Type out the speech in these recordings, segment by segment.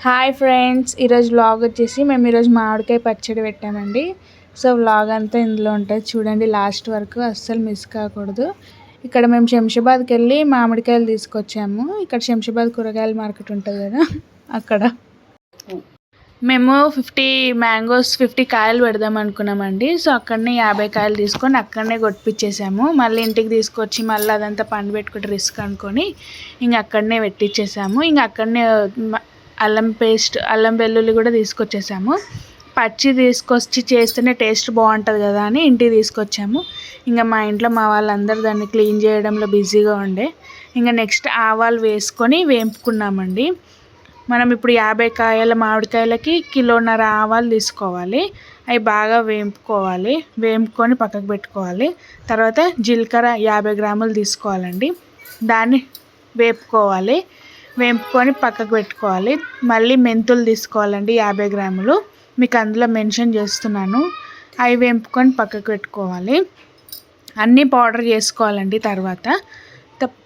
Hi friends, ఈరోజు vlog వచ్చేసి మేము ఈరోజు మామిడికాయ పచ్చడి పెట్టామండి. సో వ్లాగ్ అంతా ఇందులో ఉంటుంది, చూడండి లాస్ట్ వరకు, అస్సలు మిస్ కాకూడదు. ఇక్కడ మేము శంషాబాద్కి వెళ్ళి మామిడికాయలు తీసుకొచ్చాము. ఇక్కడ శంషాబాద్ కూరగాయల మార్కెట్ ఉంటుంది కదా, అక్కడ మేము 50 కాయలు పెడదాం అనుకున్నామండి. సో అక్కడనే 50 కాయలు తీసుకొని అక్కడనే కొట్టిపించేసాము. మళ్ళీ ఇంటికి తీసుకొచ్చి మళ్ళీ అదంతా పండు పెట్టుకుంటే రిస్క్ అనుకొని ఇంక అక్కడనే పెట్టించేసాము. ఇంక అక్కడనే అల్లం పేస్ట్, అల్లం వెల్లుల్లి కూడా తీసుకొచ్చేసాము. పచ్చి తీసుకొచ్చి చేస్తేనే టేస్ట్ బాగుంటుంది కదా అని ఇంటికి తీసుకొచ్చాము. ఇంకా మా ఇంట్లో మా వాళ్ళందరూ దాన్ని క్లీన్ చేయడంలో బిజీగా ఉండే. ఇంకా నెక్స్ట్ ఆవాలు వేసుకొని వేపుకున్నామండి. మనం ఇప్పుడు 50 కాయల మామిడికాయలకి 1.5 కిలో ఆవాలు తీసుకోవాలి. అవి బాగా వేపుకోవాలి. వేపుకొని పక్కకు పెట్టుకోవాలి. తర్వాత జీలకర్ర 50 గ్రాములు తీసుకోవాలండి, దాన్ని వేపుకోవాలి. వేపుకొని పక్కకు పెట్టుకోవాలి. మళ్ళీ మెంతులు తీసుకోవాలండి 50 గ్రాములు, మీకు అందులో మెన్షన్ చేస్తున్నాను. అవి వేపుకొని పక్కకు పెట్టుకోవాలి. అన్నీ పౌడర్ చేసుకోవాలండి. తర్వాత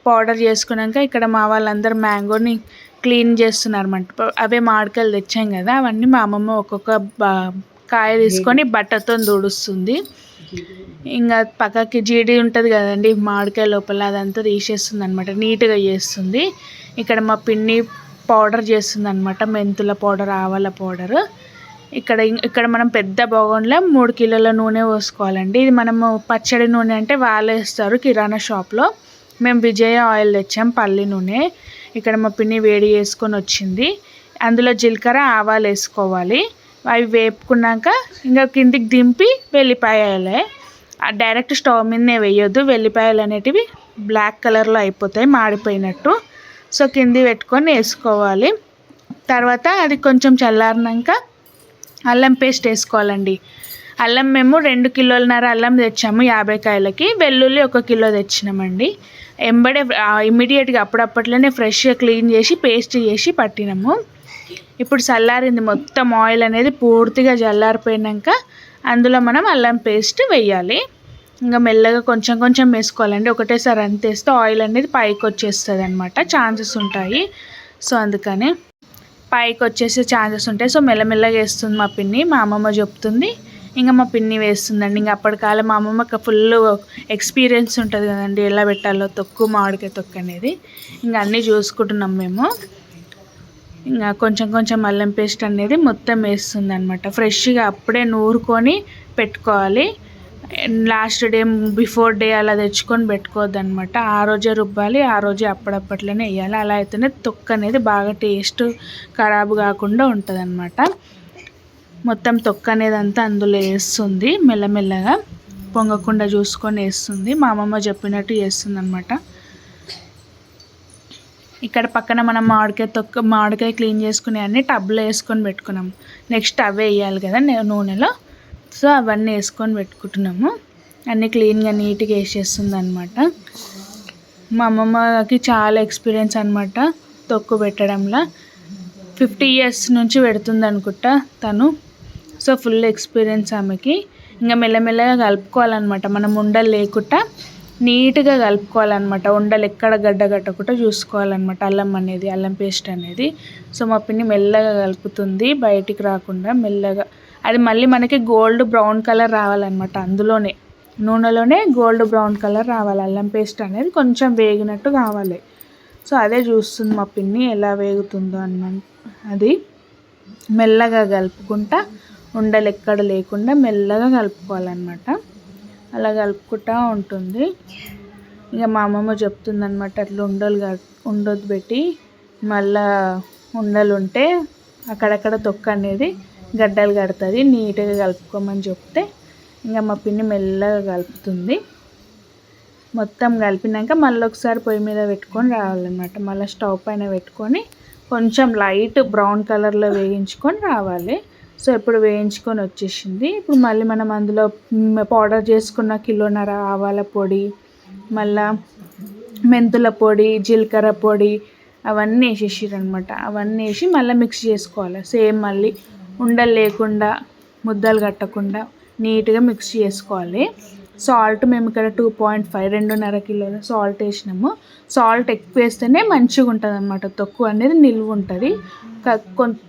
పౌడర్ చేసుకున్నాక ఇక్కడ మా వాళ్ళందరూ మ్యాంగోని క్లీన్ చేస్తున్నారు అన్నమాట. అవే మామిడికాయలు తెచ్చాం కదా, అవన్నీ మా అమ్మమ్మ ఒక్కొక్క కాయ తీసుకొని బట్టతో తుడుస్తుంది. ఇంకా పక్కకి జీడి ఉంటుంది కదండి మామిడికాయ లోపల, అదంతా తీసేస్తుంది అనమాట, నీట్గా చేస్తుంది. ఇక్కడ మా పిన్ని పౌడర్ చేస్తుంది అనమాట, మెంతుల పౌడర్, ఆవాల పౌడర్. ఇక్కడ మనం పెద్ద బగోన్లో 3 కిలోల నూనె పోసుకోవాలండి. ఇది మనము పచ్చడి నూనె అంటే వాళ్ళు వేస్తారు కిరాణా షాప్లో. మేము విజయ ఆయిల్ తెచ్చాం, పల్లి నూనె. ఇక్కడ మా పిన్ని వేడి చేసుకొని వచ్చింది. అందులో జీలకర్ర ఆవాలు వేసుకోవాలి. అవి వేపుకున్నాక ఇంకా కిందికి దింపి వెల్లిపాయలే డైరెక్ట్ స్టవ్ మీదనే వేయొద్దు. వెల్లిపాయలు అనేటివి బ్లాక్ కలర్లో అయిపోతాయి మాడిపోయినట్టు. సో కింది పెట్టుకొని వేసుకోవాలి. తర్వాత అది కొంచెం చల్లారినాక అల్లం పేస్ట్ వేసుకోవాలండి. అల్లం మేము 2 కిలోలన్నర అల్లం తెచ్చాము 50 కాయలకి. వెల్లుల్లి 1 కిలో తెచ్చినామండి. ఎంబడే ఇమ్మీడియట్గా అప్పుడప్పట్లోనే ఫ్రెష్గా క్లీన్ చేసి పేస్ట్ చేసి పట్టినాము. ఇప్పుడు చల్లారింది మొత్తం, ఆయిల్ అనేది పూర్తిగా చల్లారిపోయినాక అందులో మనం అల్లం పేస్ట్ వేయాలి. ఇంకా మెల్లగా కొంచెం కొంచెం వేసుకోవాలండి. ఒకటేసారి అంత వేస్తే ఆయిల్ అనేది పైకి వచ్చేస్తుంది అనమాట, ఛాన్సెస్ ఉంటాయి. సో అందుకని పైకి వచ్చేసే ఛాన్సెస్ ఉంటాయి. సో మెల్లమెల్లగా వేస్తుంది మా పిన్ని, మా అమ్మమ్మ చెప్తుంది, ఇంకా మా పిన్ని వేస్తుందండి. ఇంకా అప్పటికాలం మా అమ్మమ్మకి ఫుల్ ఎక్స్పీరియన్స్ ఉంటుంది కదండి, ఎలా పెట్టాలో తొక్కు, మామిడికాయ తొక్కు అనేది. ఇంకా అన్నీ చూసుకుంటున్నాం మేము. ఇంకా కొంచెం కొంచెం అల్లం పేస్ట్ అనేది మొత్తం వేస్తుంది అనమాట. ఫ్రెష్గా అప్పుడే నూరుకొని పెట్టుకోవాలి. లాస్ట్ డే, బిఫోర్ డే అలా తెచ్చుకొని పెట్టుకోవద్దు అనమాట. ఆ రోజే రుబ్బాలి, ఆ రోజే అప్పుడప్పట్లోనే వేయాలి. అలా అయితేనే తొక్కు అనేది బాగా టేస్ట్ ఖరాబు కాకుండా ఉంటుంది అనమాట. మొత్తం తొక్కు అనేది అంతా అందులో వేస్తుంది, మెల్లమెల్లగా పొంగకుండా చూసుకొని వేస్తుంది. మా అమ్మమ్మ చెప్పినట్టు చేస్తుంది అనమాట. ఇక్కడ పక్కన మనం మామిడికాయ క్లీన్ చేసుకునే అన్నీ టబ్లో వేసుకొని పెట్టుకున్నాము. నెక్స్ట్ అవే వేయాలి కదా నూనెలో. సో అవన్నీ వేసుకొని పెట్టుకుంటున్నాము. అన్నీ క్లీన్గా నీట్గా వేసేస్తుంది అనమాట. మా అమ్మమ్మకి చాలా ఎక్స్పీరియన్స్ అనమాట తొక్కు పెట్టడంలో. 50 ఇయర్స్ నుంచి పెడుతుంది అనుకుంటా తను. సో ఫుల్ ఎక్స్పీరియన్స్ ఆమెకి. ఇంకా మెల్లమెల్లగా కలుపుకోవాలన్నమాట, మనం ఉండలు లేకుండా నీట్గా కలుపుకోవాలన్నమాట. ఉండలు ఎక్కడ గడ్డ కట్టకుండా చూసుకోవాలన్నమాట అల్లం పేస్ట్ అనేది. సో మా పిన్ని మెల్లగా కలుపుతుంది, బయటికి రాకుండా మెల్లగా. అది మళ్ళీ మనకి గోల్డ్ బ్రౌన్ కలర్ రావాలన్నమాట, అందులోనే నూనెలోనే గోల్డ్ బ్రౌన్ కలర్ రావాలి. అల్లం పేస్ట్ అనేది కొంచెం వేగినట్టు కావాలి. సో అదే చూస్తుంది మా పిన్ని ఎలా వేగుతుందో అది. మెల్లగా కలుపుకుంటా, ఉండలు ఎక్కడ లేకుండా మెల్లగా కలుపుకోవాలన్నమాట. అలా కలుపుకుంటూ ఉంటుంది. ఇక మా అమ్మమ్మ చెప్తుంది అనమాట, అట్లా ఉండొద్దు పెట్టి, మళ్ళా ఉండలు ఉంటే అక్కడక్కడ తొక్క అనేది గడ్డలు కడుతుంది, నీట్గా కలుపుకోమని చెప్తే ఇంకా మా పిన్ని మెల్లగా కలుపుతుంది. మొత్తం కలిపినాక మళ్ళీ ఒకసారి పొయ్యి మీద పెట్టుకొని రావాలన్నమాట. మళ్ళీ స్టవ్ పైన పెట్టుకొని కొంచెం లైట్ బ్రౌన్ కలర్లో వేయించుకొని రావాలి. సో ఇప్పుడు వేయించుకొని వచ్చేసింది. ఇప్పుడు మళ్ళీ మనం అందులో పౌడర్ చేసుకున్న 1.5 కిలో ఆవాల పొడి, మళ్ళా మెంతుల పొడి, జీలకర్ర పొడి అవన్నీ వేసేసారనమాట. అవన్నీ వేసి మళ్ళీ మిక్స్ చేసుకోవాలి. సేమ్ మళ్ళీ ఉండలు లేకుండా, ముద్దలు కట్టకుండా నీట్గా మిక్స్ చేసుకోవాలి. సాల్ట్ మేము ఇక్కడ 2.5 కిలోల సాల్ట్ వేసినాము. సాల్ట్ ఎక్కువ వేస్తేనే మంచిగా ఉంటుంది అన్నమాట, తక్కువ అనేది నిల్వ ఉంటుంది.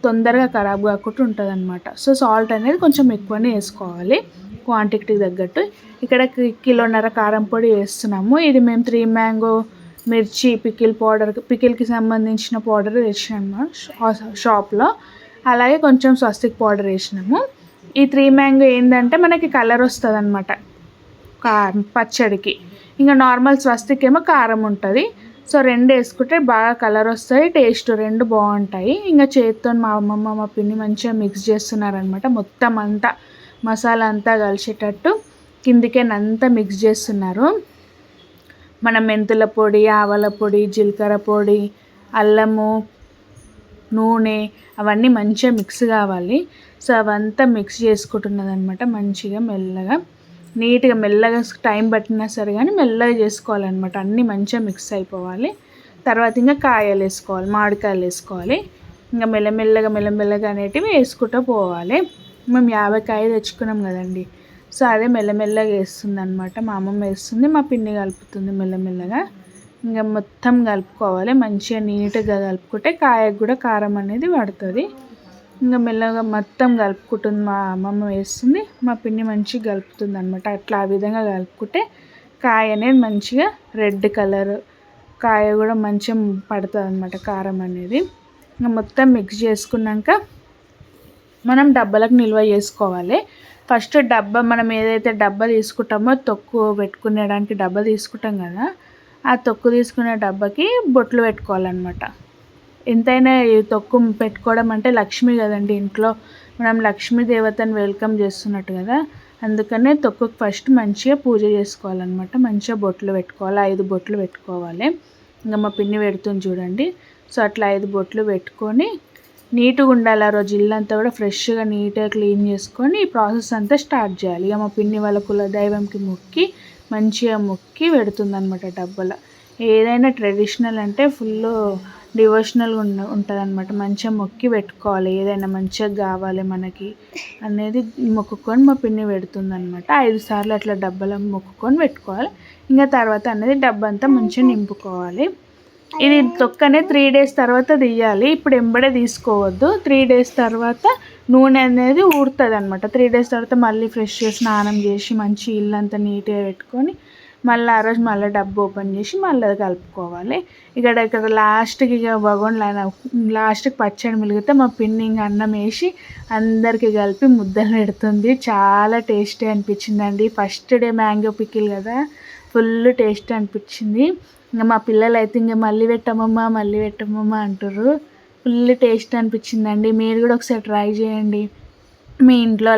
తొందరగా ఖరాబ్ కాకుండా ఉంటుంది అనమాట. సో సాల్ట్ అనేది కొంచెం ఎక్కువనే వేసుకోవాలి క్వాంటిటీకి తగ్గట్టు. ఇక్కడ కిలోన్నర కారం పొడి వేస్తున్నాము. ఇది మేము 3 మ్యాంగో మిర్చి పికిల్కి సంబంధించిన పౌడర్ వేసినాము షాప్లో. అలాగే కొంచెం స్వస్తిక్ పౌడర్ వేసినాము. ఈ 3 మ్యాంగో ఏంటంటే మనకి కలర్ వస్తుంది అనమాట పచ్చడికి. ఇంకా నార్మల్ స్వస్తిక్ ఏమో కారం ఉంటుంది. సో 2 వేసుకుంటే బాగా కలర్ వస్తాయి, టేస్ట్ 2 బాగుంటాయి. ఇంకా చేతితో మా అమ్మమ్మ మా పిన్ని మంచిగా మిక్స్ చేస్తున్నారనమాట. మొత్తం అంతా మసాలా అంతా కలిసేటట్టు కిందికేనంతా మిక్స్ చేస్తున్నారు. మనం మెంతుల పొడి, ఆవాల పొడి, జీలకర్ర పొడి, అల్లము, నూనె అవన్నీ మంచిగా మిక్స్ కావాలి. సో అవంతా మిక్స్ చేసుకుంటున్నదనమాట. మంచిగా మెల్లగా నీట్గా మెల్లగా టైం పట్టినా సరే కానీ మెల్లగా చేసుకోవాలన్నమాట. అన్నీ మంచిగా మిక్స్ అయిపోవాలి. తర్వాత ఇంకా కాయలు వేసుకోవాలి, మామిడికాయలు వేసుకోవాలి. ఇంకా మెల్లమెల్లగా అనేటివి వేసుకుంటూ పోవాలి. మేము 50 కాయ తెచ్చుకున్నాం కదండి. సో అదే మెల్లమెల్లగా వేస్తుంది అనమాట. మా అమ్మమ్మ వేస్తుంది, మా పిన్ని కలుపుతుంది మెల్లమెల్లగా. ఇంకా మొత్తం కలుపుకోవాలి. మంచిగా నీట్గా కలుపుకుంటే కాయకు కూడా కారం అనేది పడుతుంది. ఇంకా మెల్లగా మొత్తం కలుపుకుంటుంది. మా అమ్మమ్మ వేస్తుంది, మా పిన్ని మంచిగా కలుపుతుంది అనమాట. అట్లా ఆ విధంగా కలుపుకుంటే కాయ అనేది మంచిగా రెడ్ కలర్, కాయ కూడా మంచిగా పడుతుంది అనమాట కారం అనేది. ఇంకా మొత్తం మిక్స్ చేసుకున్నాక మనం డబ్బాలకు నిల్వ చేసుకోవాలి. ఫస్ట్ డబ్బా మనం ఏదైతే డబ్బా తీసుకుంటామో తొక్కు పెట్టుకునేడానికి డబ్బా తీసుకుంటాం కదా, ఆ తొక్కు తీసుకునే డబ్బాకి బొట్లు పెట్టుకోవాలన్నమాట. ఎంతైనా ఈ తొక్కు పెట్టుకోవడం అంటే లక్ష్మి కదండి, ఇంట్లో మనం లక్ష్మీ దేవతని వెల్కమ్ చేస్తున్నట్టు కదా. అందుకనే తొక్కుకు ఫస్ట్ మంచిగా పూజ చేసుకోవాలన్నమాట. మంచిగా బొట్లు పెట్టుకోవాలి, 5 బొట్లు పెట్టుకోవాలి. ఇంకా మా పిన్ని పెడుతుంది చూడండి. సో అట్లా 5 బొట్లు పెట్టుకొని నీట్గా ఉండాలి. ఆ రోజు ఇల్లంతా కూడా ఫ్రెష్గా నీట్గా క్లీన్ చేసుకొని ఈ ప్రాసెస్ అంతా స్టార్ట్ చేయాలి. ఇక మా పిన్ని వాళ్ళ కులదైవంకి మంచిగా మొక్కి పెడుతుంది అనమాట డబ్బాలో. ఏదైనా ట్రెడిషనల్ అంటే ఫుల్ డివోషనల్గా ఉంటుంది అనమాట. మంచిగా మొక్కి పెట్టుకోవాలి, ఏదైనా మంచిగా కావాలి మనకి అనేది మొక్కుకొని మా పిన్ని పెడుతుంది అనమాట. 5 సార్లు అట్లా డబ్బాలో మొక్కుకొని పెట్టుకోవాలి. ఇంకా తర్వాత అనేది డబ్బా అంతా మంచిగా నింపుకోవాలి. ఇది తొక్కనే 3 డేస్ తర్వాత తీయాలి. ఇప్పుడు ఎంబడే తీసుకోవద్దు. 3 డేస్ తర్వాత నూనె అనేది ఊరుతుంది అనమాట. 3 డేస్ తర్వాత మళ్ళీ ఫ్రెష్గా స్నానం చేసి మంచి ఇల్లంతా నీట్గా పెట్టుకొని మళ్ళీ ఆ రోజు మళ్ళీ డబ్బు ఓపెన్ చేసి మళ్ళీ అది కలుపుకోవాలి. ఇక్కడ లాస్ట్కి ఇక లాస్ట్కి పచ్చడి మిలిగితే మా పిన్ని ఇంకా అన్నం వేసి అందరికీ కలిపి ముద్దలు పెడుతుంది. చాలా టేస్టీ అనిపించిందండి. ఫస్ట్ డే మ్యాంగో పికిల్ కదా, ఫుల్ టేస్ట్ అనిపించింది. ఇంకా మా పిల్లలు అయితే ఇంకా మళ్ళీ పెట్టమ్మా అంటారు. ఫుల్ టేస్ట్ అనిపించిందండి. మీరు కూడా ఒకసారి ట్రై చేయండి మీ ఇంట్లో.